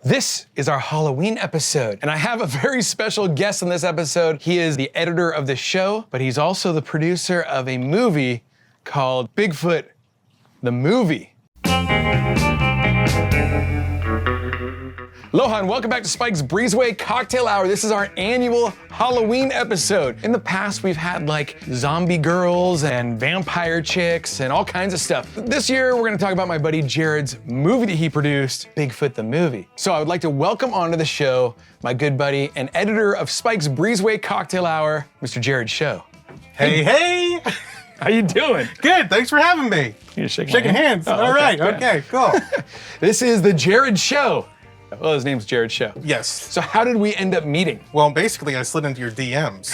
This is our Halloween episode, and I have a very special guest in this episode. He is the editor of the show, but he's also the producer of a movie called Bigfoot, the movie. Aloha and welcome back to Spike's Breezeway Cocktail Hour. This is our annual Halloween episode. In the past, we've had like zombie girls and vampire chicks and all kinds of stuff. This year, we're gonna talk about my buddy Jared's movie that he produced, Bigfoot the movie. So I would like to welcome onto the show my good buddy and editor of Spike's Breezeway Cocktail Hour, Mr. Jared Show. Hey! How you doing? Good, thanks for having me. You're shaking hands. Oh, All right, okay, cool. This is the Jared Show. Well, his name's Jared Show. Yes. So how did we end up meeting? Well, basically, I slid into your DMs,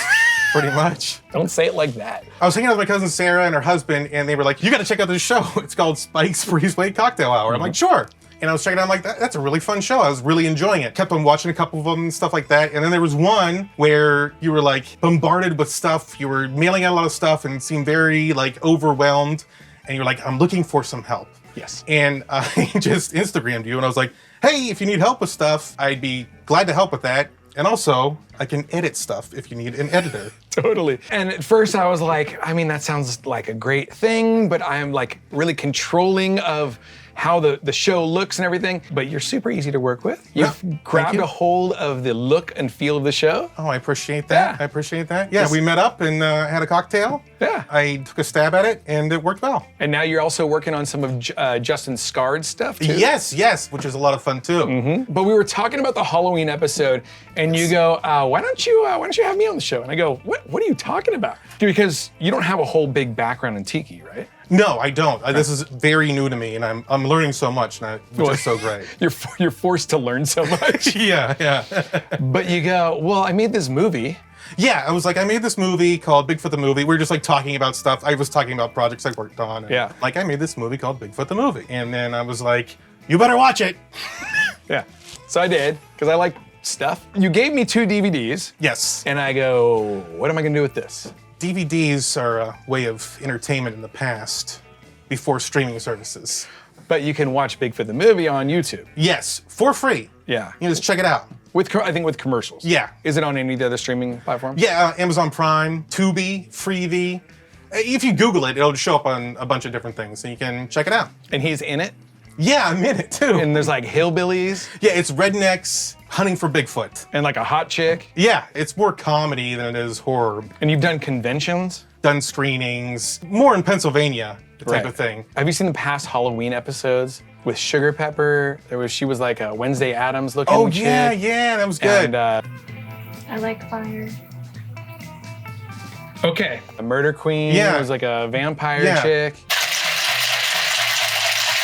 pretty much. Don't say it like that. I was hanging out with my cousin Sarah and her husband, and they were like, you gotta check out this show. It's called Spike's Breezeway Cocktail Hour. I'm like, sure. And I was checking it out, I'm like, that's a really fun show. I was really enjoying it. Kept on watching a couple of them and stuff like that. And then there was one where you were like bombarded with stuff. You were mailing out a lot of stuff and seemed very like overwhelmed. And you're like, I'm looking for some help. Yes. And I just Instagrammed you and I was like, hey, if you need help with stuff, I'd be glad to help with that. And also, I can edit stuff if you need an editor. Totally. And at first I was like, I mean, that sounds like a great thing, but I am like really controlling of how the show looks and everything, but you're super easy to work with. You've grabbed a hold of the look and feel of the show. Oh, I appreciate that. Yeah. I appreciate that. Yeah, we met up and had a cocktail. Yeah. I took a stab at it and it worked well. And now you're also working on some of Justin Scarred's stuff too. Yes, which is a lot of fun too. But we were talking about the Halloween episode, and you go, why don't you have me on the show? And I go, what are you talking about? Because you don't have a whole big background in tiki, right? No, I don't. This is very new to me, and I'm learning so much, which is so great. You're forced to learn so much. Yeah. But you go, well, I made this movie. Yeah, I was like, I made this movie called Bigfoot the Movie. We were just like talking about stuff. I was talking about projects I worked on. And, Yeah. Like, I made this movie called Bigfoot the Movie. And then I was like, you better watch it. Yeah. So I did, because I like stuff. You gave me 2 DVDs. Yes. And I go, what am I gonna do with this? DVDs are a way of entertainment in the past, before streaming services. But you can watch Bigfoot the movie on YouTube. Yes, for free. Yeah. You just check it out. I think with commercials. Yeah. Is it on any of the other streaming platforms? Yeah, Amazon Prime, Tubi, Freevee. If you Google it, it'll show up on a bunch of different things, so you can check it out. And he's in it? Yeah, I'm in it too. And there's like hillbillies? Yeah, it's rednecks hunting for Bigfoot. And like a hot chick? Yeah, it's more comedy than it is horror. And you've done conventions? Done screenings, more in Pennsylvania, type of thing. Have you seen the past Halloween episodes with Sugar Pepper? She was like a Wednesday Addams looking Oh chick. yeah, that was good. And I like fire. okay, a murder queen. Yeah. It was like a vampire Yeah. chick.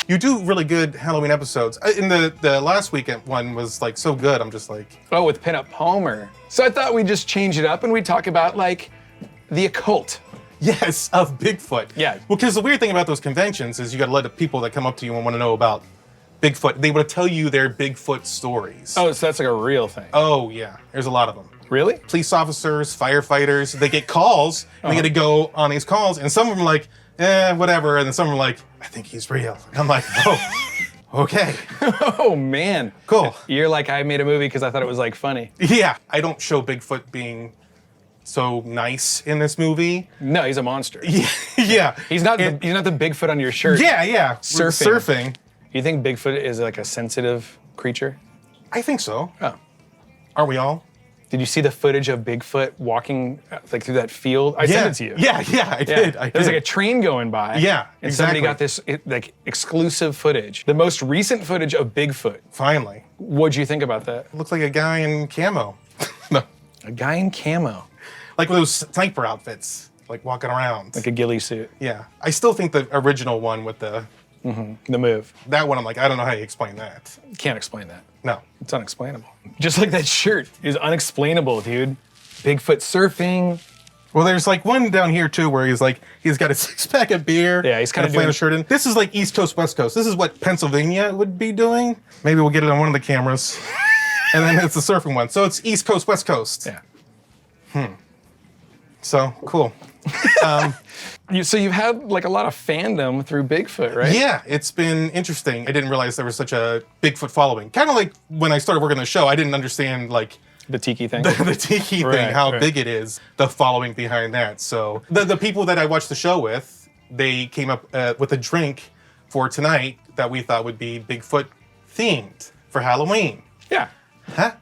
You do really good Halloween episodes. In the last weekend one was like so good. I'm just like, Oh, with Pinup Palmer. So I thought we'd just change it up and we'd talk about like the occult. yes, of Bigfoot. Yeah. Well, because the weird thing about those conventions is you got to let the people that come up to you and want to know about Bigfoot, they want to tell you their Bigfoot stories. Oh, so that's like a real thing. Oh yeah, there's a lot of them. Really? Police officers, firefighters, they get calls and they get to go on these calls, and some of them are like, whatever, and then some are like, I think he's real. And I'm like, oh, okay, Oh man. cool. You're like, I made a movie because I thought it was like funny. Yeah, I don't show Bigfoot being so nice in this movie. No, he's a monster. Yeah. He's not the Bigfoot on your shirt. Yeah. Surfing. You think Bigfoot is like a sensitive creature? I think so. Oh. Aren't we all? Did you see the footage of Bigfoot walking like through that field? I sent it to you. Yeah, I did. There's like a train going by. Yeah, And somebody exactly. got this like exclusive footage. The most recent footage of Bigfoot. Finally. What'd you think about that? Looks like a guy in camo. No. A guy in camo. Like with those sniper outfits, like walking around. Like a ghillie suit. Yeah. I still think the original one with the, The move. that one, I'm like, I don't know how you explain that. Can't explain that. No. It's unexplainable. Just like that shirt is unexplainable, dude. Bigfoot surfing. Well, there's like one down here too where he's got a 6-pack of beer. Yeah, he's kinda and a flannel doing- shirt in. This is like East Coast, West Coast. This is what Pennsylvania would be doing. Maybe we'll get it on one of the cameras. And then it's the surfing one. So it's East Coast, West Coast. Yeah. So cool. So you've had like a lot of fandom through Bigfoot, right? Yeah, it's been interesting. I didn't realize there was such a Bigfoot following. Kind of like when I started working on the show, I didn't understand like The tiki thing. the tiki thing, how big it is, the following behind that. So the people that I watched the show with, they came up with a drink for tonight that we thought would be Bigfoot themed for Halloween. Yeah. Huh?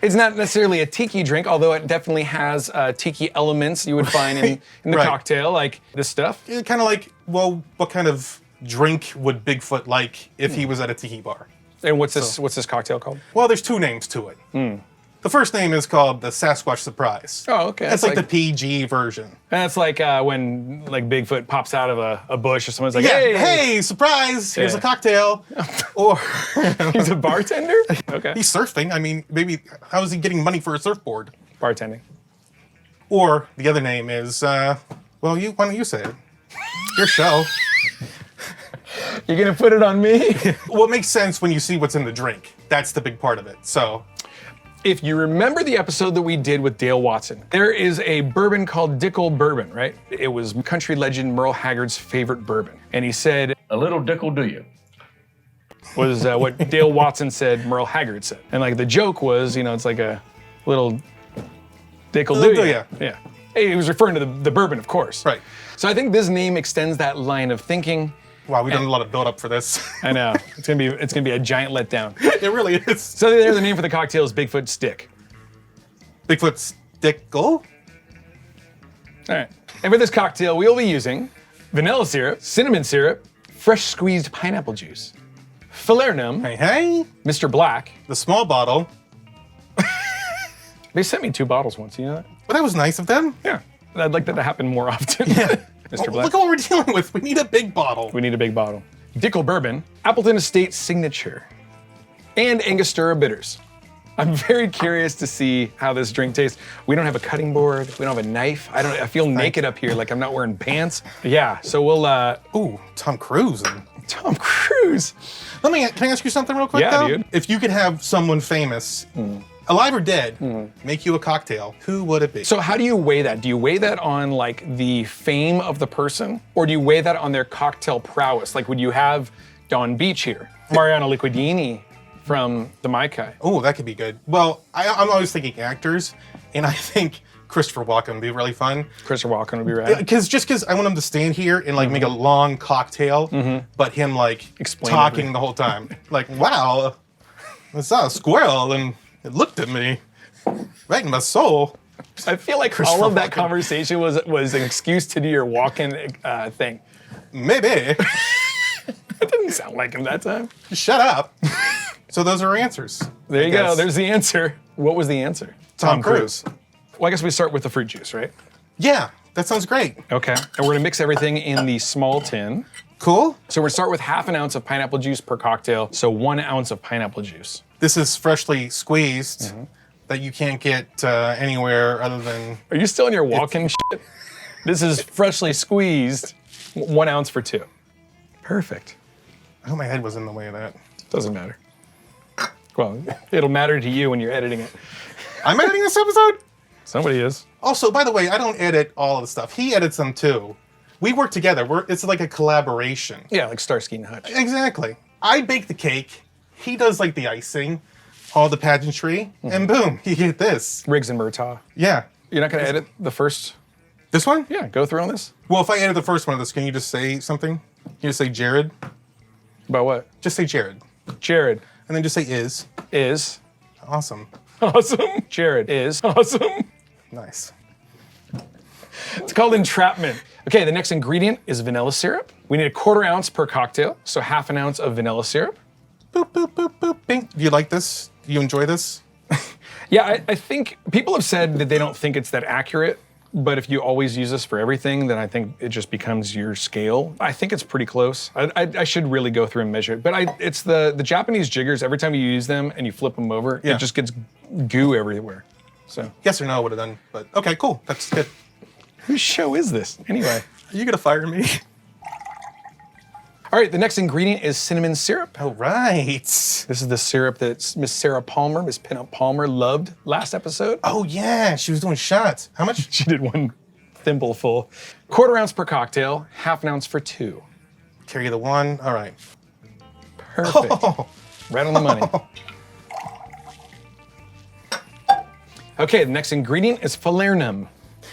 It's not necessarily a tiki drink, although it definitely has tiki elements you would find in the Right. cocktail, like this stuff. Kind of like, well, what kind of drink would Bigfoot like if he was at a tiki bar? And what's this cocktail called? Well, there's two names to it. The first name is called the Sasquatch Surprise. Oh, okay. That's like the PG version. That's like when like Bigfoot pops out of a bush or someone's like, Yeah, hey, hey, surprise, here's Yeah. a cocktail. Or he's a bartender? Okay. he's surfing. I mean, maybe, how is he getting money for a surfboard? Bartending. Or the other name is, well, why don't you say it? Your show. You're gonna put it on me? Well, it makes sense when you see what's in the drink. That's the big part of it. So, If you remember the episode that we did with Dale Watson, there is a bourbon called Dickel Bourbon, right? It was country legend Merle Haggard's favorite bourbon. And he said, A little Dickel do you? was what Dale Watson said Merle Haggard said. And like the joke was, it's like a little Dickel do ya. Yeah. Hey, he was referring to the bourbon, of course. right. So I think this name extends that line of thinking. Wow, we've done a lot of build up for this. I know. It's gonna be a giant letdown. It really is. So there, the name for the cocktail is Bigfoot Stick. Bigfoot's Dickel. All right. And for this cocktail, we'll be using vanilla syrup, cinnamon syrup, fresh squeezed pineapple juice, Falernum, Hey, Mr. Black. the small bottle. They sent me 2 bottles once, you know that? Well, that was nice of them. Yeah. I'd like that to happen more often. Mr. Oh, Black. look at what we're dealing with. We need a big bottle. We need a big bottle. Dickel Bourbon, Appleton Estate Signature, and Angostura Bitters. I'm very curious to see how this drink tastes. We don't have a cutting board. We don't have a knife. I feel naked up here, like I'm not wearing pants. Yeah, so we'll, Ooh, Tom Cruise. Tom Cruise. Can I ask you something real quick, Yeah, though? dude. If you could have someone famous, alive or dead, make you a cocktail, who would it be? So how do you weigh that? Do you weigh that on like the fame of the person, or do you weigh that on their cocktail prowess? Like, would you have Don Beach here, Mariano Liquidini from the Mai Kai? Oh, that could be good. Well, I'm always thinking actors, and I think Christopher Walken would be really fun. Christopher Walken would be right. Because I want him to stand here and like make a long cocktail, but him like Explain talking everything. the whole time. Like, wow, I saw a squirrel and it looked at me right in my soul. I feel like all of that conversation was an excuse to do your Walken thing. Maybe. It didn't sound like him that time. Shut up. So those are our answers. There I you go. guess. There's the answer. What was the answer? Tom Cruise. Well, I guess we start with the fruit juice, right? Yeah, that sounds great. Okay. And we're gonna mix everything in the small tin. Cool. So we're gonna start with 1/2 ounce of pineapple juice per cocktail. So 1 ounce of pineapple juice. This is freshly squeezed that you can't get anywhere other than. Are you still in your walk-in shit? This is freshly squeezed, 1 ounce for 2. Perfect. I hope my head was in the way of that. Doesn't matter. Well, it'll matter to you when you're editing it. I'm editing this episode? Somebody is. Also, by the way, I don't edit all of the stuff. He edits them too. We work together. It's like a collaboration. Yeah, like Starsky and Hutch. Exactly. I bake the cake. He does like the icing, all the pageantry, and boom, you get this. Riggs and Murtaugh. Yeah. You're not gonna edit the first? This one? Yeah, go through on this. Well, if I edit the first one of this, can you just say something? Can you just say Jared? About what? Just say Jared. Jared And then just say is. is Awesome. awesome. Jared is awesome. Nice. It's called entrapment. Okay, the next ingredient is vanilla syrup. We need 1/4 ounce per cocktail, so 1/2 ounce of vanilla syrup. Boop, boop, boop, boop, bing. Do you like this? Do you enjoy this? Yeah, I think people have said that they don't think it's that accurate, but if you always use this for everything, then I think it just becomes your scale. I think it's pretty close. I should really go through and measure it, but it's the Japanese jiggers. Every time you use them and you flip them over, Yeah. it just gets goo everywhere. So Yes or no would have done, but okay, cool. That's good. whose show is this anyway? Are you gonna fire me? All right, the next ingredient is cinnamon syrup. All right. This is the syrup that Miss Sarah Palmer, Miss Pinup Palmer, loved last episode. Oh yeah, she was doing shots. How much? She did one thimbleful. Quarter ounce per cocktail, half an ounce for two. Carry the one. All right. Perfect. Right on the money. Okay, the next ingredient is Falernum.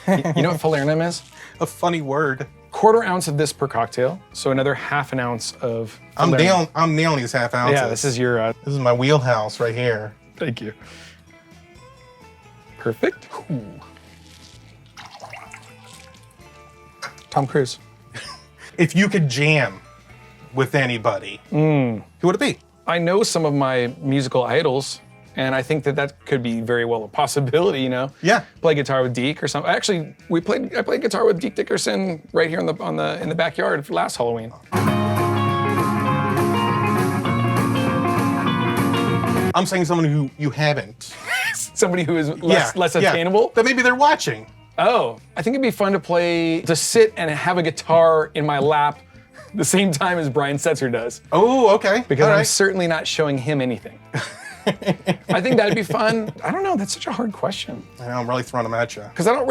You know what Falernum is? A funny word. Quarter ounce of this per cocktail, so another half an ounce of Falernum. I'm nailing these half ounces. Yeah, this is your... This is my wheelhouse right here. Thank you. Perfect. Ooh. Tom Cruise. If you could jam with anybody, who would it be? I know some of my musical idols, and I think that could be very well a possibility, you know? Yeah. Play guitar with Deke or something. Actually, I played guitar with Deke Dickerson right here in the backyard for last Halloween. I'm saying someone who you haven't. Somebody who is less attainable. That maybe they're watching. Oh, I think it'd be fun to sit and have a guitar in my lap the same time as Brian Setzer does. Oh, okay. Because All I'm right. certainly not showing him anything. I think that'd be fun. I don't know, that's such a hard question. I know, I'm really throwing them at you. Because I don't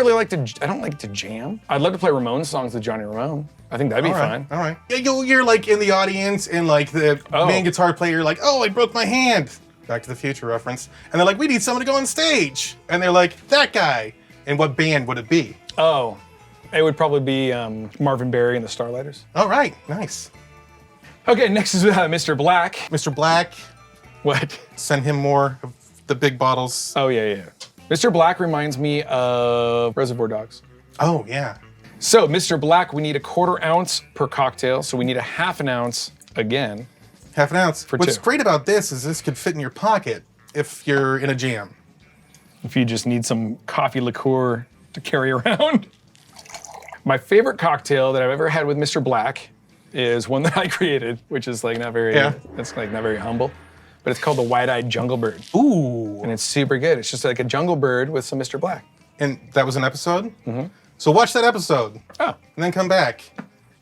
like to jam. I'd love to play Ramones songs with Johnny Ramone. I think that'd be fun. All right. Yeah, you're like in the audience and like the main guitar player, like, oh, I broke my hand. Back to the Future reference. And they're like, we need someone to go on stage. And they're like, that guy. And what band would it be? Oh, it would probably be Marvin Berry and the Starlighters. All right, nice. Okay, next is Mr. Black. Mr. Black, What? send him more of the big bottles. Oh, yeah. Mr. Black reminds me of Reservoir Dogs. Oh, yeah. So, Mr. Black, we need a quarter ounce per cocktail, so we need a half an ounce again. Half an ounce. For What's two. great about this is this could fit in your pocket if you're in a jam. If you just need some coffee liqueur to carry around. My favorite cocktail that I've ever had with Mr. Black is one that I created, which is like not very, it's like not very humble, but it's called the Wide-Eyed Jungle Bird. Ooh. And it's super good. It's just like a jungle bird with some Mr. Black. And that was an episode? Mm-hmm. So watch that episode. Oh. And then come back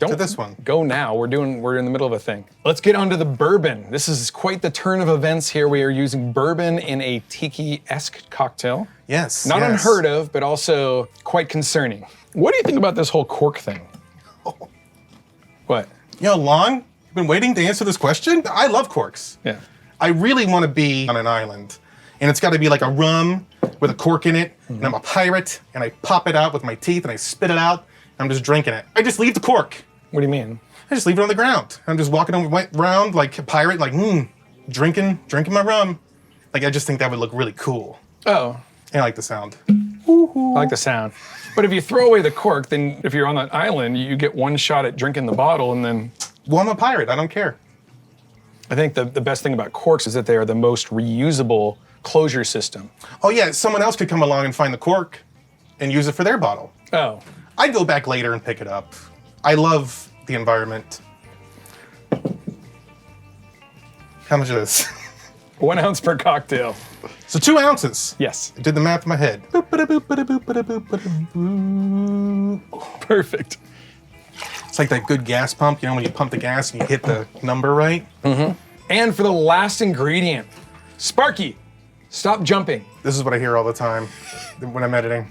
to this one. Go now. We're in the middle of a thing. Let's get on to the bourbon. This is quite the turn of events here. We are using bourbon in a tiki-esque cocktail. Yes. Not unheard of, but also quite concerning. What do you think about this whole cork thing? Oh. What? You know, long? You've been waiting to answer this question? I love corks. Yeah. I really want to be on an island. And it's got to be like a rum with a cork in it. Mm-hmm. And I'm a pirate. And I pop it out with my teeth and I spit it out. And I'm just drinking it. I just leave the cork. What do you mean? I just leave it on the ground. I'm just walking around like a pirate, like, drinking my rum. Like, I just think that would look really cool. Oh. And I like the sound. I like the sound. But if you throw away the cork, then if you're on that island, you get one shot at drinking the bottle and then... Well, I'm a pirate. I don't care. I think the best thing about corks is that they are the most reusable closure system. Oh, yeah, someone else could come along and find the cork and use it for their bottle. Oh. I'd go back later and pick it up. I love the environment. How much is this? 1 ounce per cocktail. So 2 ounces. Yes. I did the math in my head. Perfect. It's like that good gas pump, you know, when you pump the gas and you hit the number right. And for the last ingredient, Sparky, stop jumping. This is what I hear all the time when I'm editing.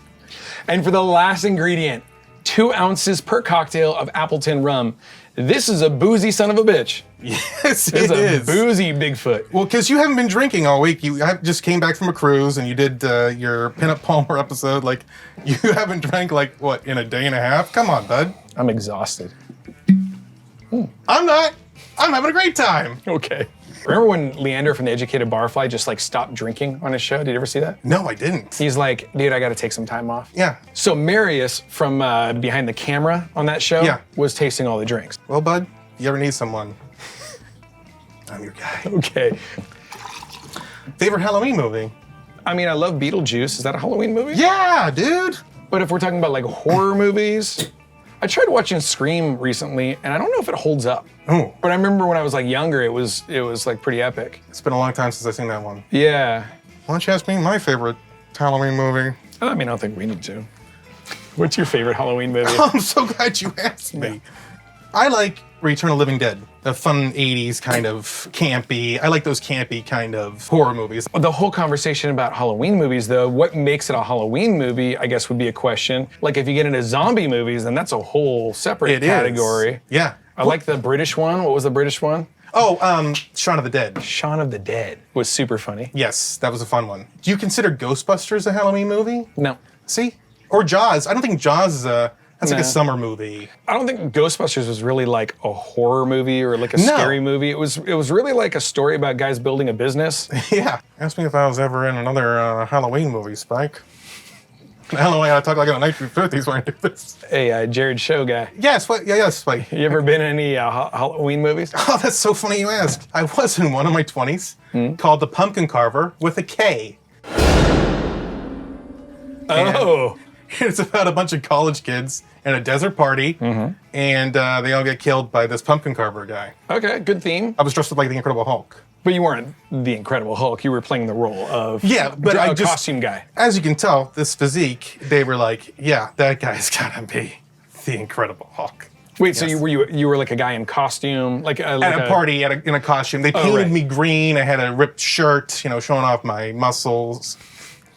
And for the last ingredient, 2 ounces per cocktail of Appleton rum. This is a boozy son of a bitch. Yes, It's it a is. boozy Bigfoot. Well, because you haven't been drinking all week. You just came back from a cruise and you did your Pinup Palmer episode. Like, you haven't drank, like, what, in a day and a half? Come on, bud. I'm exhausted. I'm not. I'm having a great time. Okay. Remember when Leander from The Educated Barfly just like stopped drinking on his show? Did you ever see that? No, I didn't. He's like, dude, I gotta take some time off. Yeah. So Marius from behind the camera on that show was tasting all the drinks. Well, bud, if you ever need someone, I'm your guy. Okay. Favorite Halloween movie? I mean, I love Beetlejuice. Is that a Halloween movie? Yeah, dude. But if we're talking about like horror movies, I tried watching Scream recently, and I don't know if it holds up. Oh. But I remember when I was like younger, it was like pretty epic. It's been a long time since I've seen that one. Yeah. Why don't you ask me my favorite Halloween movie? I mean, I don't think we need to. What's your favorite Halloween movie? I'm so glad you asked me. I like Return of the Living Dead. The fun 80s kind of campy. I like those campy kind of horror movies. The whole conversation about Halloween movies, though, what makes it a Halloween movie, I guess would be a question. Like if you get into zombie movies, then that's a whole separate category. Yeah. I like the British one. What was the British one? Oh, Shaun of the Dead. Shaun of the Dead was super funny. Yes, that was a fun one. Do you consider Ghostbusters a Halloween movie? No. See? Or Jaws. I don't think Jaws is that's like a summer movie. I don't think Ghostbusters was really like a horror movie or like a scary movie. It was really like a story about guys building a business. Yeah. Ask me if I was ever in another Halloween movie, Spike. I don't know why I talk like in the 1950s when I do this. Hey, Jared Show guy. Yes, yes, Spike. You ever been in any Halloween movies? Oh, that's so funny you asked. I was in one of my 20s called The Pumpkin Carver with a K. Oh. It's about a bunch of college kids in a desert party, and they all get killed by this pumpkin carver guy. Okay, good theme. I was dressed up like the Incredible Hulk. But you weren't the Incredible Hulk. You were playing the role of a costume guy. As you can tell, this physique, they were like, yeah, that guy's gotta be the Incredible Hulk. Wait, so you were like a guy in costume, like at a party in a costume. They painted me green. I had a ripped shirt, showing off my muscles.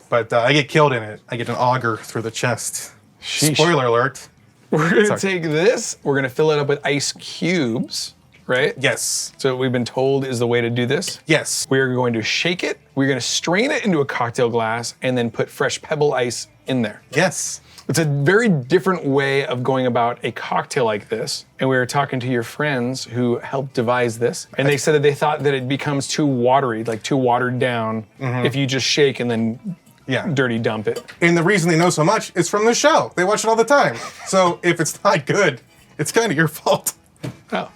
But I get killed in it. I get an auger through the chest. Sheesh. Spoiler alert. We're gonna take this. We're gonna fill it up with ice cubes, right? Yes. So what we've been told is the way to do this. Yes. We're going to shake it. We're gonna strain it into a cocktail glass and then put fresh pebble ice in there. Yes. It's a very different way of going about a cocktail like this. And we were talking to your friends who helped devise this. And they said that they thought that it becomes too watery, like too watered down if you just shake and then dirty dump it. And the reason they know so much is from the show. They watch it all the time. So if it's not good, it's kind of your fault. Oh.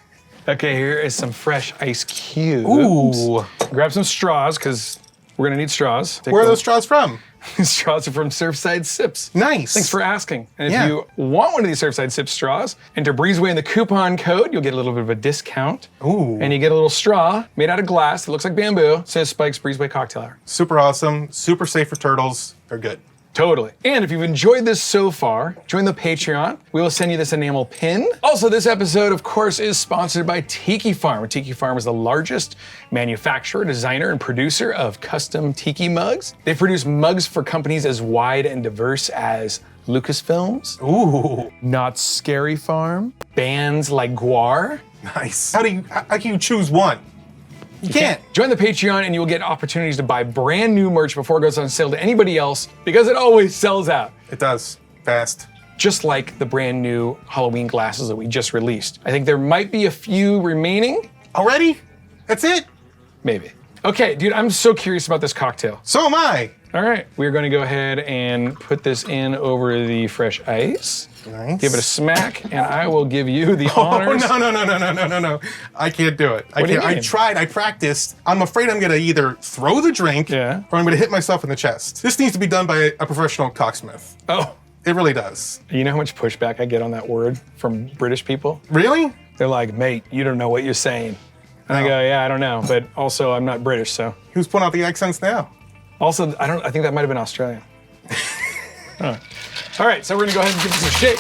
Okay, here is some fresh ice cubes. Ooh. Grab some straws, because we're gonna need straws. Where are those straws from? Straws are from Surfside Sips. Nice. Thanks for asking. And if you want one of these Surfside Sips straws, enter Breezeway in the coupon code. You'll get a little bit of a discount. Ooh. And you get a little straw made out of glass that looks like bamboo. It says Spike's Breezeway Cocktail Hour. Super awesome. Super safe for turtles. They're good. Totally. And if you've enjoyed this so far, join the Patreon. We will send you this enamel pin. Also, this episode, of course, is sponsored by Tiki Farm. Tiki Farm is the largest manufacturer, designer, and producer of custom tiki mugs. They produce mugs for companies as wide and diverse as Lucasfilms, Not Scary Farm, bands like Guar. Nice. How can you choose one? You can't. Join the Patreon and you will get opportunities to buy brand new merch before it goes on sale to anybody else, because it always sells out. It does. Fast. Just like the brand new Halloween glasses that we just released. I think there might be a few remaining. Already? That's it? Maybe. Okay, dude, I'm so curious about this cocktail. So am I. All right, we're going to go ahead and put this in over the fresh ice. Nice. Give it a smack, and I will give you the honors. Oh, no. I can't do it. What do you mean? I tried, I practiced. I'm afraid I'm going to either throw the drink or I'm going to hit myself in the chest. This needs to be done by a professional cocksmith. Oh. It really does. You know how much pushback I get on that word from British people? Really? They're like, mate, you don't know what you're saying. And I go, yeah, I don't know, but also I'm not British, so. Who's pulling out the accents now? Also, I think that might have been Australian. All right, so we're gonna go ahead and give this a shake.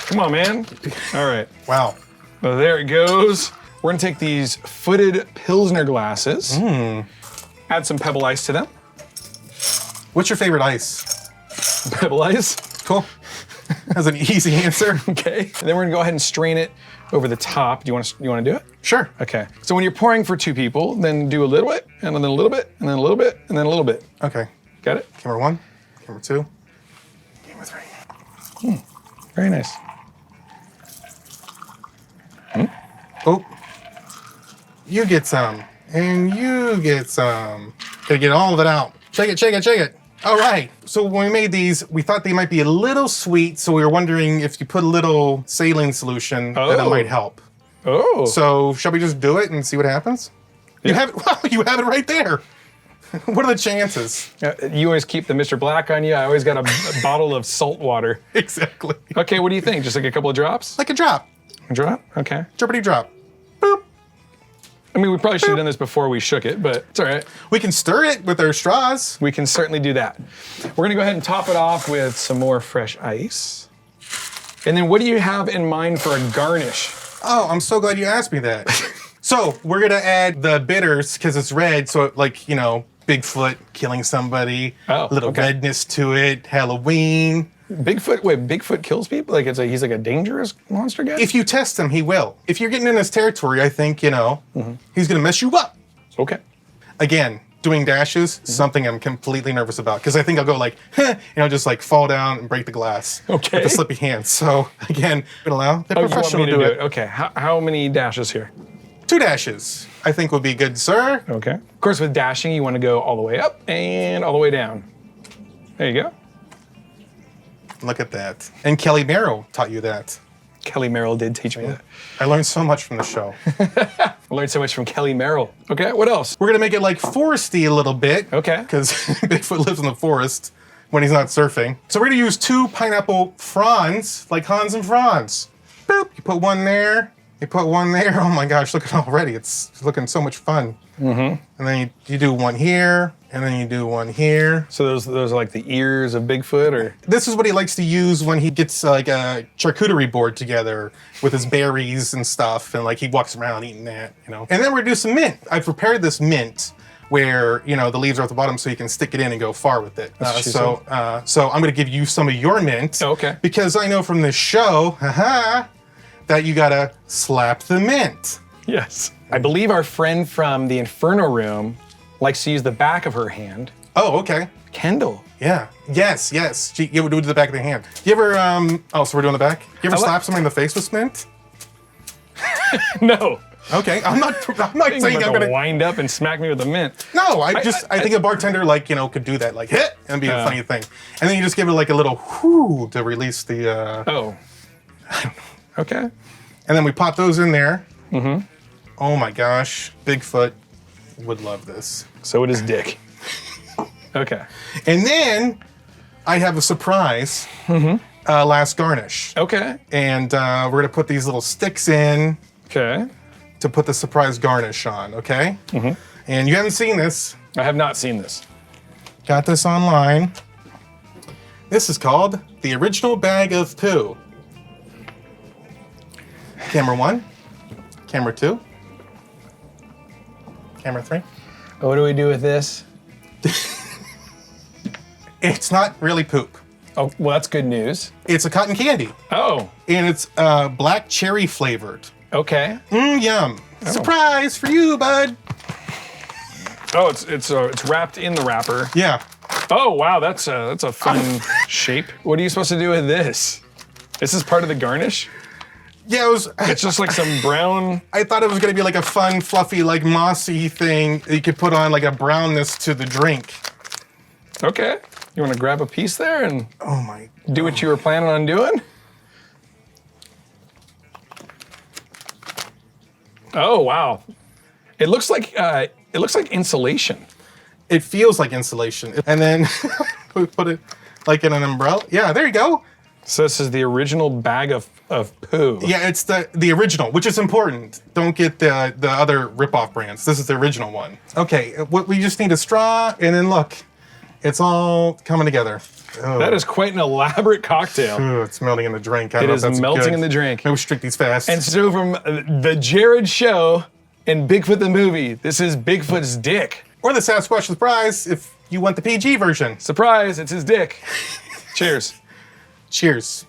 Come on, man. All right. Wow. Well, there it goes. We're gonna take these footed Pilsner glasses, add some pebble ice to them. What's your favorite ice? Pebble ice. Cool. That's an easy answer. Okay. And then we're gonna go ahead and strain it over the top. Do you want to do it? Sure. Okay. So when you're pouring for two people, then do a little bit, and then a little bit, and then a little bit, and then a little bit. Okay. Got it? Camera 1, camera 2, camera 3. Very nice. Oh. You get some, and you get some. Gotta get all of it out. Shake it. All right. So when we made these, we thought they might be a little sweet, so we were wondering if you put a little saline solution that it might help. Oh. So shall we just do it and see what happens? Yeah. You have it. Wow, you have it right there. What are the chances? You always keep the Mr. Black on you. I always got a bottle of salt water. Exactly. Okay, what do you think? Just like a couple of drops? Like a drop. A drop? Okay. Drippity drop. Boop. I mean, we probably should have done this before we shook it, but it's all right. We can stir it with our straws. We can certainly do that. We're gonna go ahead and top it off with some more fresh ice. And then what do you have in mind for a garnish? Oh, I'm so glad you asked me that. So we're gonna add the bitters because it's red, so like, you know, Bigfoot killing somebody, a little redness to it, Halloween. Bigfoot kills people? Like he's like a dangerous monster guy? If you test him, he will. If you're getting in his territory, I think, you know, he's gonna mess you up. Okay. Again, doing dashes, something I'm completely nervous about because I think I'll go like, you know, just like fall down and break the glass with the slippy hands. So again, allow the professional to do it. Okay, how many dashes here? 2 dashes, I think would be good, sir. Okay. Of course, with dashing, you want to go all the way up and all the way down. There you go. Look at that. And Kelly Merrill taught you that. Kelly Merrill did teach me that. I learned so much from the show. I learned so much from Kelly Merrill. Okay, what else? We're gonna make it like foresty a little bit. Okay. Because Bigfoot lives in the forest when he's not surfing. So we're gonna use 2 pineapple fronds, like Hans and Franz. Boop, you put one there, you put one there. Oh my gosh, look at it already. It's looking so much fun. And then you do one here, and then you do one here. So those are like the ears of Bigfoot, or? This is what he likes to use when he gets like a charcuterie board together with his berries and stuff, and like he walks around eating that, you know. And then we're gonna do some mint. I've prepared this mint where, you know, the leaves are at the bottom so you can stick it in and go far with it. So I'm gonna give you some of your mint. Okay. Because I know from this show, that you gotta slap the mint. Yes. I believe our friend from the Inferno Room likes to use the back of her hand. Oh, okay. Kendall. Yeah. Yes. You would do it to the back of the hand. You ever, oh, so we're doing the back? You ever slap somebody in the face with mint? No. Okay, I'm not saying I'm gonna wind up and smack me with a mint. No, I think a bartender, like, you know, could do that, like hit, and be a funny thing. And then you just give it like a little whoo to release the, I don't know. Okay. And then we pop those in there. Oh my gosh, Bigfoot would love this. So it is Dick. Okay. And then I have a surprise last garnish. Okay. And we're gonna put these little sticks in. Okay. To put the surprise garnish on, okay? And you haven't seen this. I have not seen this. Got this online. This is called the original bag of poo. Camera 1, camera 2, camera 3. What do we do with this? It's not really poop. Oh, well, that's good news. It's a cotton candy. Oh. And it's black cherry flavored. Okay. Yum. Oh. Surprise for you, bud. Oh, it's wrapped in the wrapper. Yeah. Oh, wow, that's a fun shape. What are you supposed to do with this? This is part of the garnish? Yeah, it's just like some brown. I thought it was gonna be like a fun, fluffy, like mossy thing that you could put on like a brownness to the drink. Okay. You want to grab a piece there and do what you were planning on doing? Oh wow! It looks like insulation. It feels like insulation, and then we put it like in an umbrella. Yeah, there you go. So this is the original bag of poo. Yeah, it's the original, which is important. Don't get the other ripoff brands. This is the original one. Okay, we just need a straw, and then look, it's all coming together. Oh. That is quite an elaborate cocktail. Ooh, it's melting in the drink. I don't it know is if that's melting good. in the drink. Maybe we should drink these fast. And so from the Jared Show and Bigfoot the movie, this is Bigfoot's dick. Or the Sasquatch Surprise, if you want the PG version. Surprise, it's his dick. Cheers. Cheers.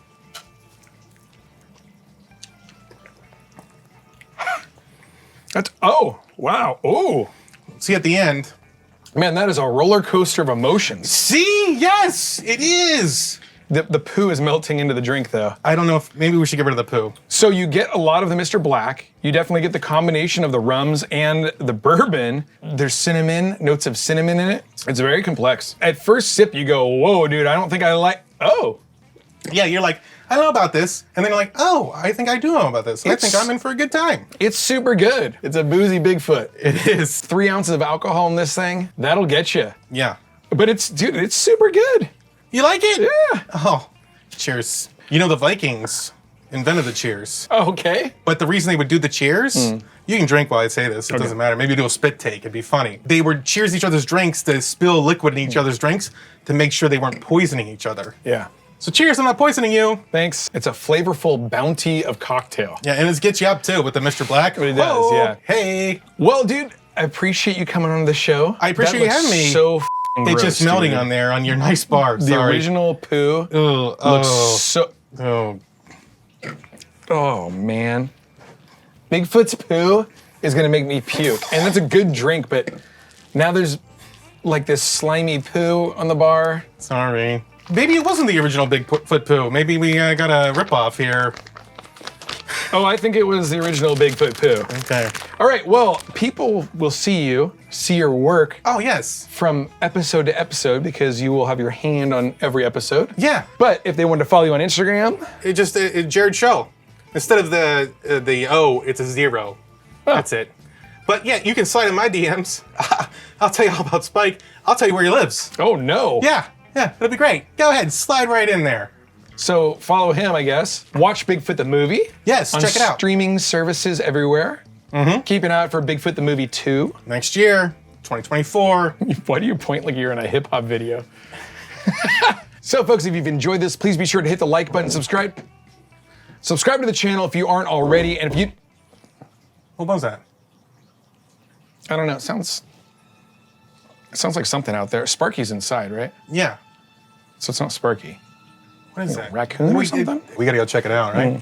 Oh, wow. Oh. See at the end. Man, that is a roller coaster of emotions. See? Yes, it is. The poo is melting into the drink, though. I don't know if maybe we should get rid of the poo. So you get a lot of the Mr. Black. You definitely get the combination of the rums and the bourbon. There's cinnamon, notes of cinnamon in it. It's very complex. At first sip, you go, whoa, dude, I don't think I like, oh. Yeah, you're like, I don't know about this. And then you're like, oh, I think I do know about this. I think I'm in for a good time. It's super good. It's a boozy Bigfoot. It is. 3 ounces of alcohol in this thing, that'll get you. Yeah. But dude, it's super good. You like it? Yeah. Oh, cheers. You know the Vikings invented the cheers. Okay. But the reason they would do the cheers, you can drink while I say this, it doesn't matter. Maybe do a spit take, it'd be funny. They would cheers each other's drinks to spill liquid in each other's drinks to make sure they weren't poisoning each other. Yeah. So cheers, I'm not poisoning you. Thanks. It's a flavorful bounty of cocktail. Yeah, and it gets you up too with the Mr. Black. It does, yeah. Hey. Well, dude, I appreciate you coming on the show. I appreciate you having me. So f***ing It's gross, just melting dude. on there on your nice bar. The Sorry. original poo Ugh, looks so... oh. Oh, man. Bigfoot's poo is going to make me puke. And that's a good drink, but now there's like this slimy poo on the bar. Sorry. Maybe it wasn't the original Bigfoot poo. Maybe we got a ripoff here. Oh, I think it was the original Bigfoot poo. Okay. All right, well, people will see your work Oh, yes. from episode to episode because you will have your hand on every episode. Yeah. But if they want to follow you on Instagram, It Jared Show. Instead of the O, it's a 0. That's it. But yeah, you can slide in my DMs. I'll tell you all about Spike. I'll tell you where he lives. oh no. Yeah, it'll be great. Go ahead, slide right in there. So follow him, I guess. Watch Bigfoot the movie. Yes, on check it out. Streaming services everywhere. Keep an eye out for Bigfoot the movie 2. Next year, 2024. Why do you point like you're in a hip hop video? So folks, if you've enjoyed this, please be sure to hit the like button, subscribe. Subscribe to the channel if you aren't already, and if you... What was that? I don't know, it sounds like something out there. Sparky's inside, right? Yeah. So it's not Sparky. What is that? Raccoon or something? We gotta go check it out, right?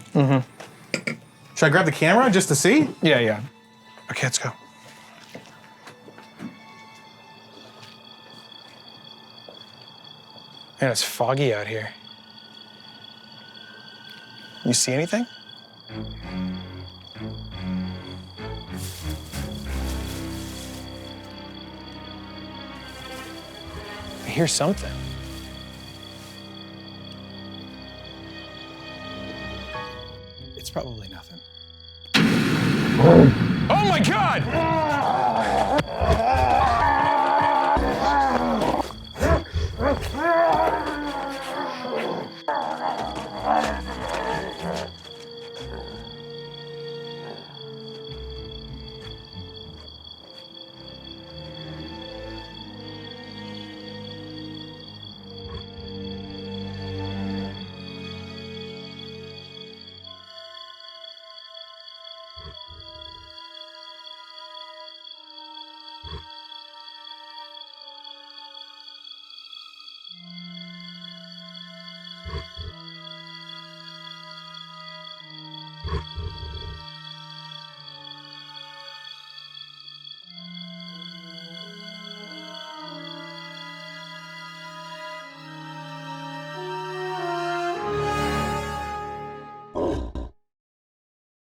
Should I grab the camera just to see? Yeah. Okay, let's go. Man, it's foggy out here. You see anything? I hear something. It's probably nothing. Oh my God!